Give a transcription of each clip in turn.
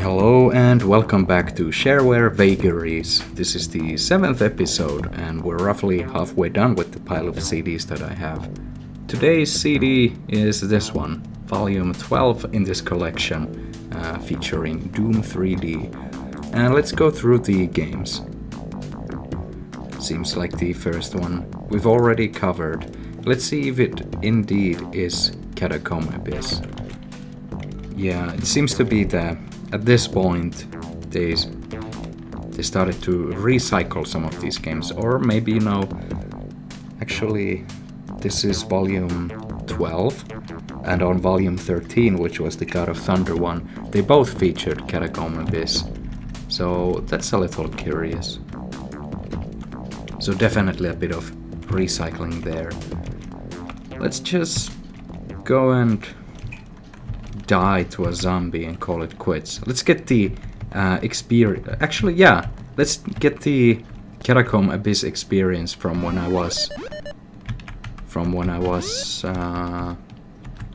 Hello and welcome back to Shareware Vagaries. This is the 7th episode and we're roughly halfway done with the pile of CDs that I have. Today's CD is this one, volume 12 in this collection, featuring Doom 3D. And let's go through the games. Seems like the first one we've already covered. Let's see if it indeed is Catacomb Abyss. Yeah, it seems to be that at this point they started to recycle some of these games, or maybe, you know, actually this is volume 12, and on volume 13, which was the God of Thunder one, they both featured Catacomb Abyss, so that's a little curious. So definitely a bit of recycling there. Let's just go and die to a zombie and call it quits. Let's get the experience. Actually, yeah, let's get the Catacomb Abyss experience from when I was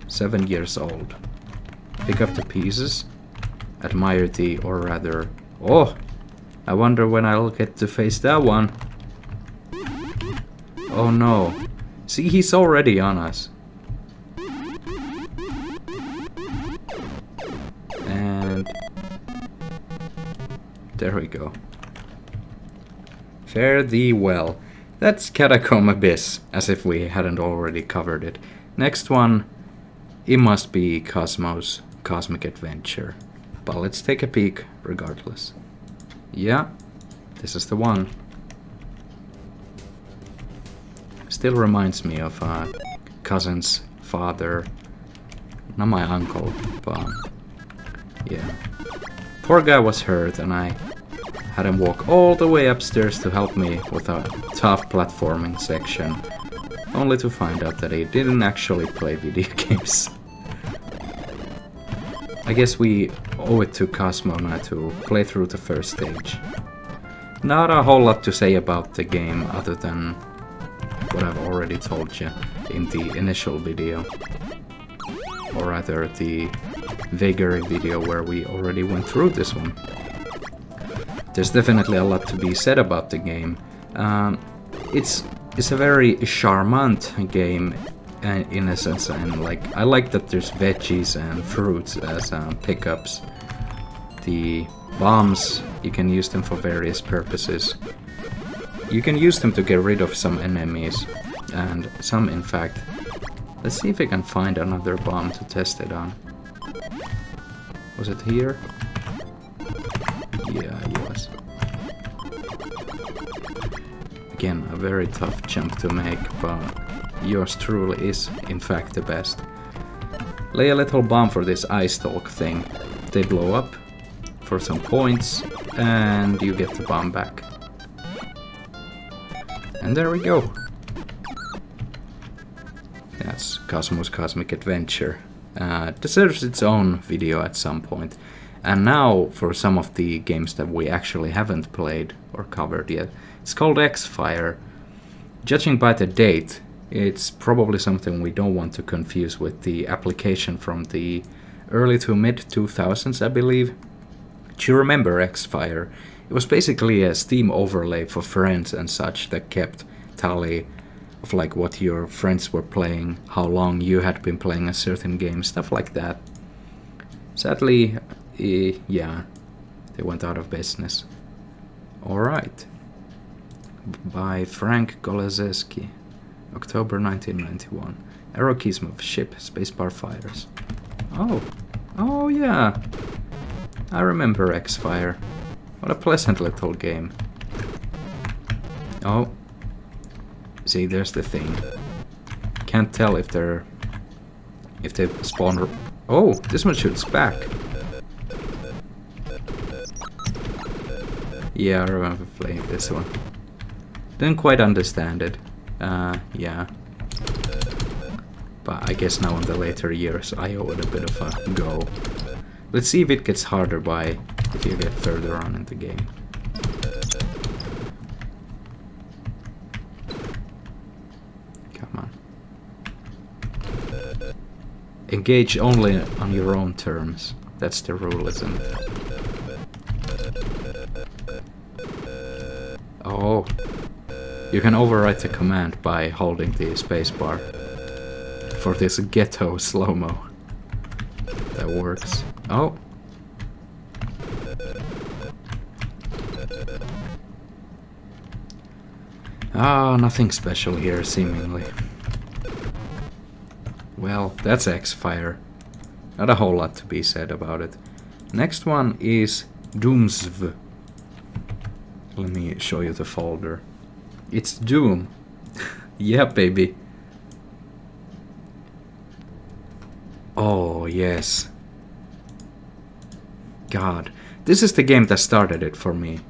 7 years old. Pick up the pieces, admire the, or rather, oh, I wonder when I'll get to face that one. Oh no, see, he's already on us. And there we go. Fare thee well. That's Catacomb Abyss, as if we hadn't already covered it. Next one, it must be Cosmos Cosmic Adventure. But let's take a peek regardless. Yeah, this is the one. Still reminds me of a cousin's father. Not my uncle, but yeah. Poor guy was hurt and I had him walk all the way upstairs to help me with a tough platforming section, only to find out that he didn't actually play video games. I guess we owe it to Cosmo now to play through the first stage. Not a whole lot to say about the game other than what I've already told you in the initial video, or rather the Vagary video where we already went through this one. There's definitely a lot to be said about the game. It's a very charmant game in a sense, and like I like that there's veggies and fruits as pickups. The bombs, you can use them for various purposes. You can use them to get rid of some enemies, and some in fact. Let's see if I can find another bomb to test it on. Was it here? Yeah, it was. Again, a very tough jump to make, but yours truly is, in fact, the best. Lay a little bomb for this ice stalk thing. They blow up for some points, and you get the bomb back. And there we go. That's Cosmos Cosmic Adventure. Deserves its own video at some point. And now for some of the games that we actually haven't played or covered yet. It's called Xfire. Judging by the date, it's probably something we don't want to confuse with the application from the early to mid 2000s, I believe. Do you remember Xfire? It was basically a Steam overlay for friends and such that kept tally of like what your friends were playing, how long you had been playing a certain game, stuff like that. Sadly, yeah, they went out of business. Alright. By Frank Golazeski, October 1991. Arrow keys move, ship, spacebar fires. Oh yeah. I remember Xfire. What a pleasant little game. Oh. See, there's the thing. Can't tell if they've spawned. Oh, this one shoots back. Yeah, I remember playing this one. Didn't quite understand it. Yeah. But I guess now in the later years I owe it a bit of a go. Let's see if it gets harder if you get further on in the game. Come on. Engage only on your own terms. That's the rule, isn't it? You can overwrite the command by holding the spacebar for this ghetto slow-mo. That works. Oh. Ah, nothing special here, seemingly. Well, that's Xfire. Not a whole lot to be said about it. Next one is Doomsv. Let me show you the folder. It's Doom. Yeah, baby. Oh, yes. God. This is the game that started it for me.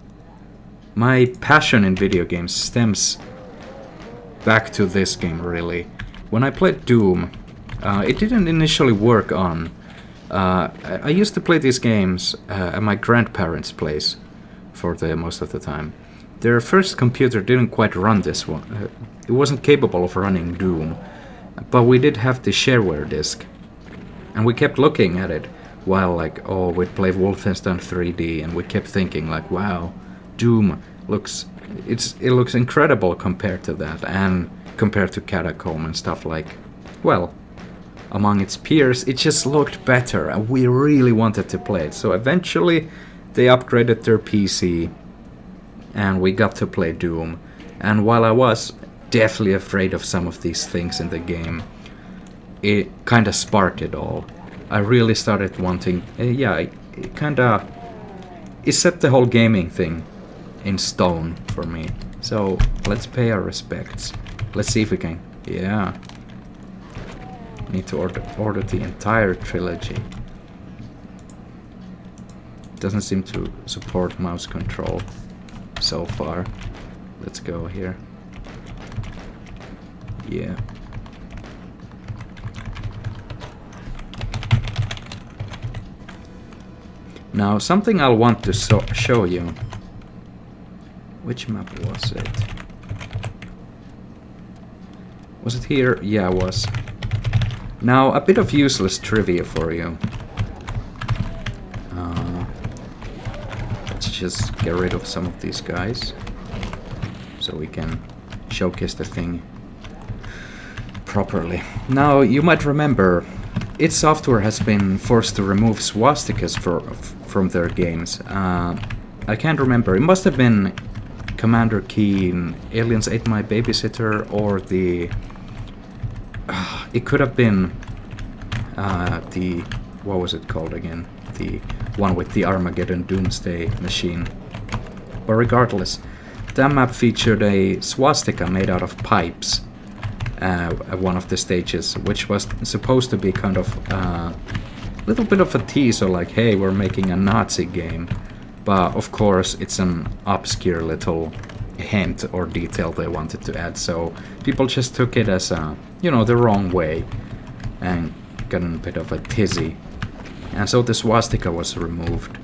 My passion in video games stems back to this game, really. When I played Doom, it didn't initially work on... I used to play these games at my grandparents' place for the most of the time. Their first computer didn't quite run this one. It wasn't capable of running Doom. But we did have the Shareware disk. And we kept looking at it while, like, oh, we'd play Wolfenstein 3D, and we kept thinking, like, wow, Doom looks... it looks incredible compared to that, and compared to Catacomb and stuff like... Well, among its peers, it just looked better, and we really wanted to play it. So eventually, they upgraded their PC, and we got to play Doom. And while I was deathly afraid of some of these things in the game, it kind of sparked it all. I really started wanting... it kind of... It set the whole gaming thing in stone for me. So, let's pay our respects. Let's see if we can... Yeah. Need to order the entire trilogy. Doesn't seem to support mouse control so far. Let's go here. Yeah. Now, something I'll want to show you. Which map was it? Was it here? Yeah, it was. Now, a bit of useless trivia for you. Let's just get rid of some of these guys, so we can showcase the thing properly. Now, you might remember, id Software has been forced to remove swastikas from their games. I can't remember. It must have been Commander Keen, Aliens Ate My Babysitter, or the... it could have been the... What was it called again? The one with the Armageddon Doomsday machine. But regardless, that map featured a swastika made out of pipes at one of the stages, which was supposed to be kind of a little bit of a teaser, like, hey, we're making a Nazi game. But of course, it's an obscure little hint or detail they wanted to add, so people just took it as a, you know, the wrong way and got a bit of a tizzy. And so the swastika was removed.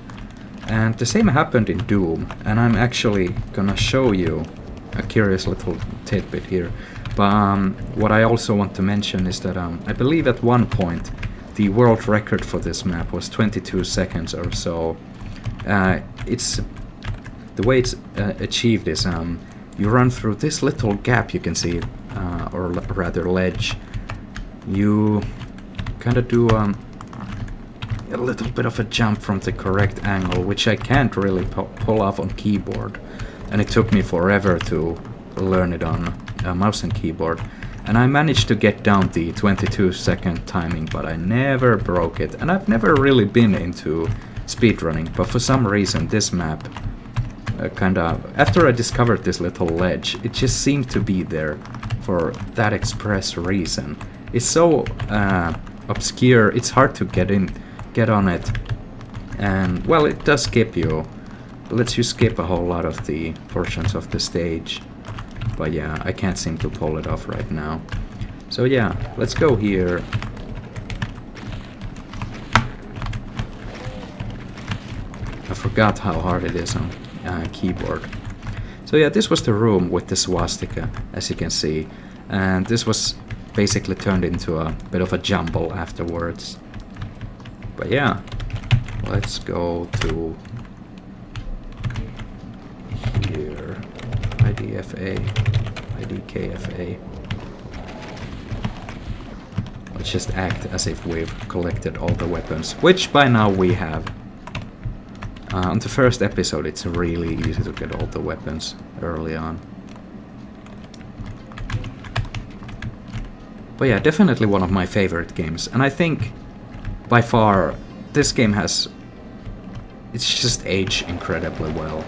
And the same happened in Doom, and I'm actually gonna show you a curious little tidbit here. But what I also want to mention is that I believe at one point the world record for this map was 22 seconds or so. It's the way it's achieved is you run through this little gap, you can see, or rather ledge. You kind of do a little bit of a jump from the correct angle, which I can't really pull off on keyboard, and it took me forever to learn it on mouse and keyboard. And I managed to get down the 22-second timing, but I never broke it. And I've never really been into speedrunning, but for some reason this map after I discovered this little ledge, it just seemed to be there for that express reason. It's so obscure, it's hard to get on it, and well, it does skip you. It lets you skip a whole lot of the portions of the stage, but yeah, I can't seem to pull it off right now. So yeah, let's go here. I forgot how hard it is on keyboard. So yeah, this was the room with the swastika, as you can see, and this was basically turned into a bit of a jumble afterwards. But yeah, let's go to here, IDFA. IDKFA. Let's just act as if we've collected all the weapons, which by now we have. On the first episode it's really easy to get all the weapons early on. But yeah, definitely one of my favorite games, and I think by far this game has... it's just aged incredibly well.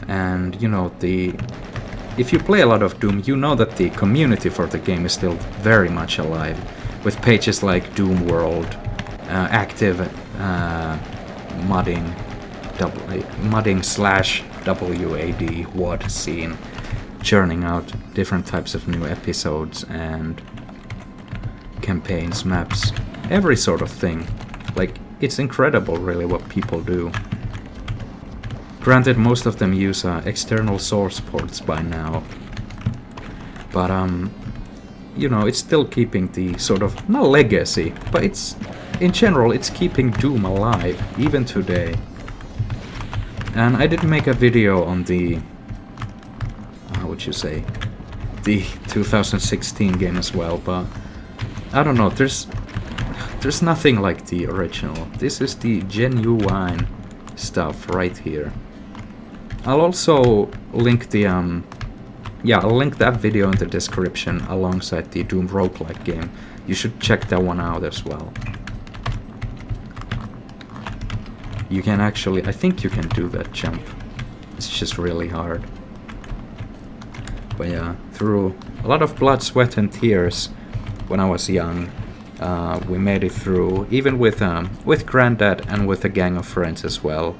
And you know, if you play a lot of Doom, you know that the community for the game is still very much alive, with pages like Doom World, active modding slash WAD WAD scene, churning out different types of new episodes and campaigns, maps, every sort of thing. Like, it's incredible really what people do. Granted, most of them use external source ports by now, but you know, it's still keeping the sort of, not legacy, but it's, in general, it's keeping Doom alive, even today. And I did make a video on the, how would you say, the 2016 game as well, but I don't know, there's nothing like the original. This is the genuine stuff right here. I'll also link the I'll link that video in the description alongside the Doom roguelike game. You should check that one out as well. You can actually, I think you can do that jump. It's just really hard. But yeah, through a lot of blood, sweat and tears when I was young, we made it through, even with Granddad and with a gang of friends as well.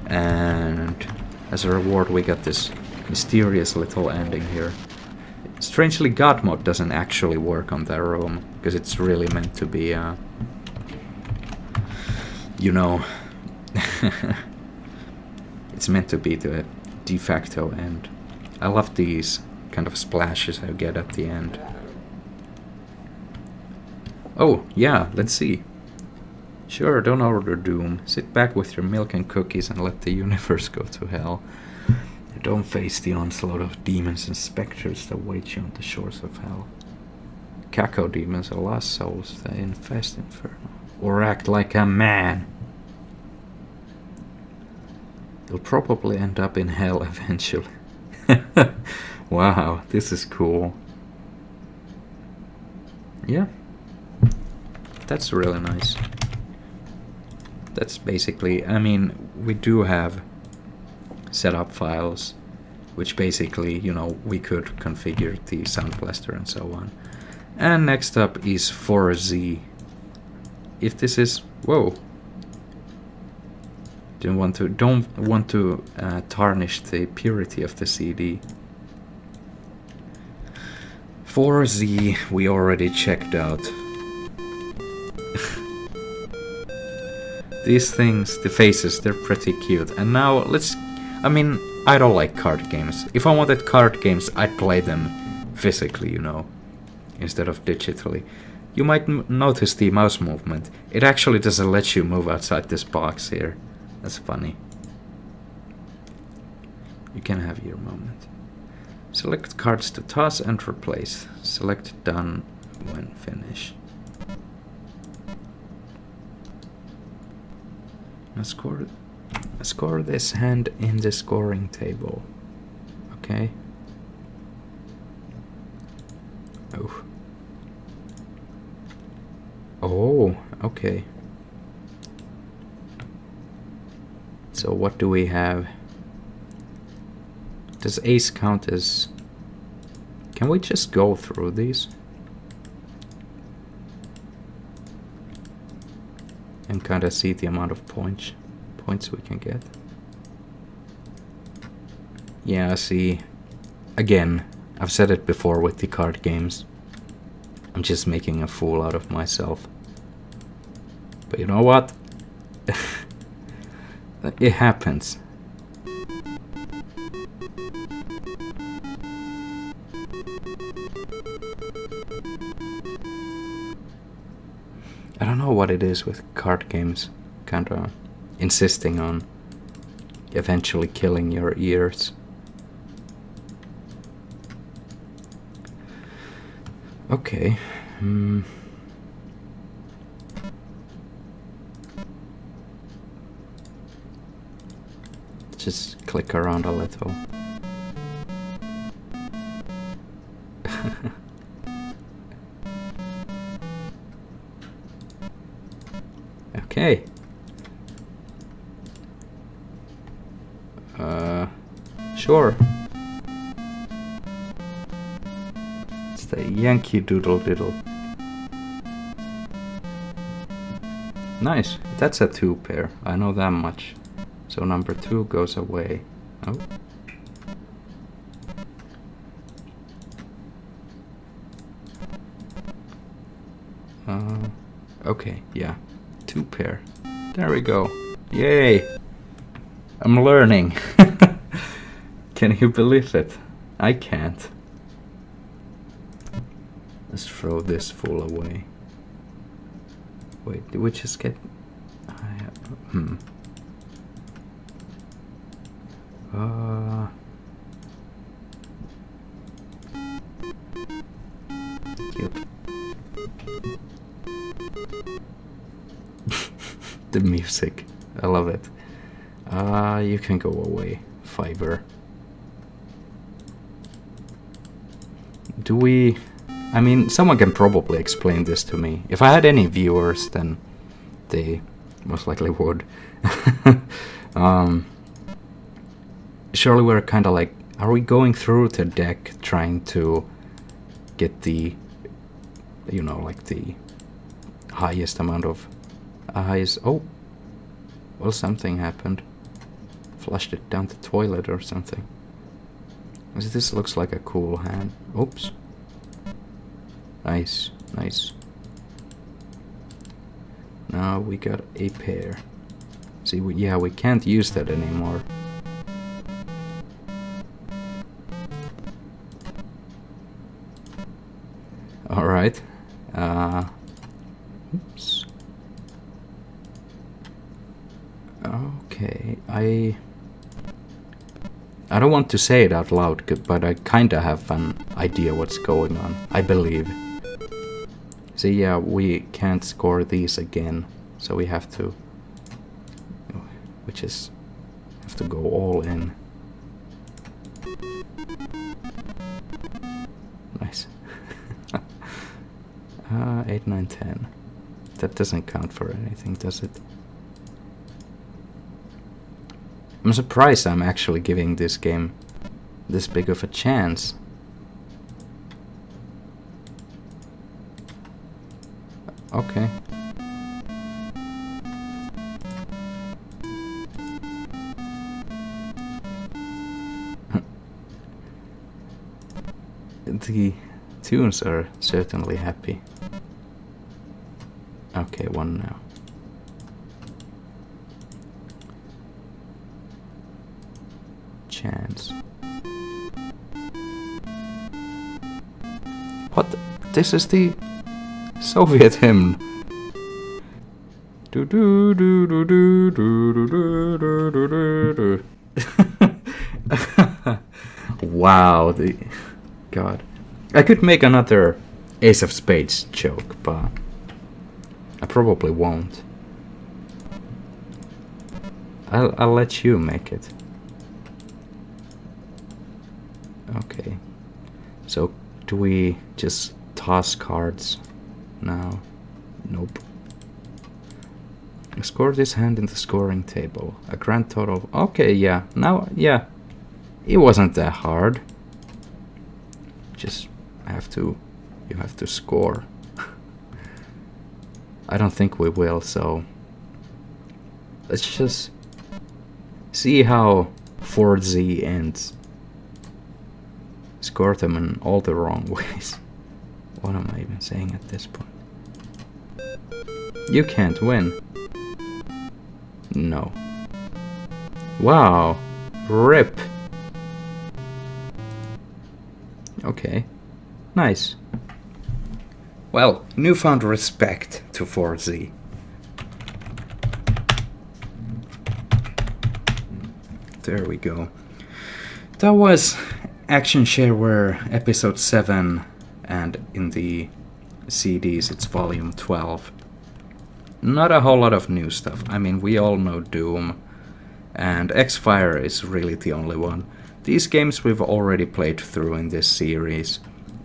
And as a reward we got this mysterious little ending here. Strangely, God mode doesn't actually work on that room, because it's really meant to be, you know, it's meant to be the de facto end. I love these kind of splashes I get at the end. Oh, yeah, let's see. Sure, don't order Doom. Sit back with your milk and cookies and let the universe go to hell. Don't face the onslaught of demons and specters that wait you on the shores of hell. Caco demons are lost souls that infest Inferno. Or act like a man. You'll probably end up in hell eventually. Wow, this is cool. Yeah. That's really nice. That's basically, I mean, we do have setup files, which basically, you know, we could configure the Sound Blaster and so on. And next up is 4Z. If this is, whoa, don't want to tarnish the purity of the CD. 4Z we already checked out. These things, the faces, they're pretty cute. And now let's, I mean, I don't like card games. If I wanted card games, I'd play them physically, you know, instead of digitally. You might notice the mouse movement. It actually doesn't let you move outside this box here. That's funny. You can have your moment. Select cards to toss and replace. Select done when finished. Now score this hand in the scoring table. Okay. Oh. Oh, okay. So what do we have? Does ace count as... Can we just go through these? And kind of see the amount of points we can get. Yeah, see, again, I've said it before with the card games. I'm just making a fool out of myself. But you know what? It happens. I don't know what it is with card games, kind of insisting on eventually killing your ears. Okay. Just click around a little. Okay. Sure. It's the Yankee Doodle Diddle. Nice. That's a 2 pair. I know that much. So number 2 goes away. Oh. Okay, yeah. 2 pair. There we go. Yay! I'm learning. Can you believe it? I can't. Let's throw this fool away. Wait, did we just get... Yep. The music. I love it. You can go away, Fiber. Do we... I mean, someone can probably explain this to me. If I had any viewers, then they most likely would. Surely we're kind of like... Are we going through the deck trying to get the... You know, like the highest amount of... highest... Oh! Well, something happened. Flushed it down the toilet or something. This looks like a cool hand. Oops. Nice, nice. Now we got a pair. See, yeah, we can't use that anymore. Alright. Oops. Okay, I don't want to say it out loud, but I kinda have an idea what's going on, I believe. See, yeah, we can't score these again, so we have to... We just have to go all in. Nice. 8, 9, 10. That doesn't count for anything, does it? I'm surprised I'm actually giving this game this big of a chance. Okay. The tunes are certainly happy. Okay, 1 now. Chance. What? This is the Soviet hymn. Do do do do do do do do do do. Wow, the God. I could make another Ace of Spades joke, but I probably won't. I'll let you make it. Okay, so do we just toss cards now? Nope. Score this hand in the scoring table. A grand total. Okay, yeah. Now, yeah. It wasn't that hard. Just have to... You have to score. I don't think we will, so... Let's just... see how 4Z ends. Score them in all the wrong ways. What am I even saying at this point? You can't win. No. Wow. RIP. Okay. Nice. Well, newfound respect to 4Z. There we go. That was Action Shareware episode 7. and in the CDs it's volume 12. Not a whole lot of new stuff. I mean, we all know Doom, and Xfire is really the only one. These games we've already played through in this series,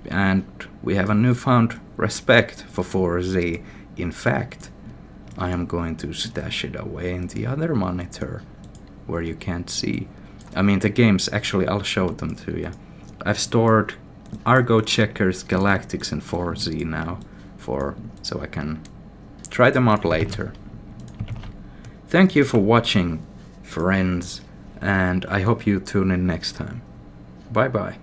and we have a newfound respect for 4Z. In fact, I am going to stash it away in the other monitor, where you can't see. I mean, the games, actually, I'll show them to you. I've stored Argo, Checkers, Galactics, and 4Z now, so I can try them out later. Thank you for watching, friends, and I hope you tune in next time. Bye bye.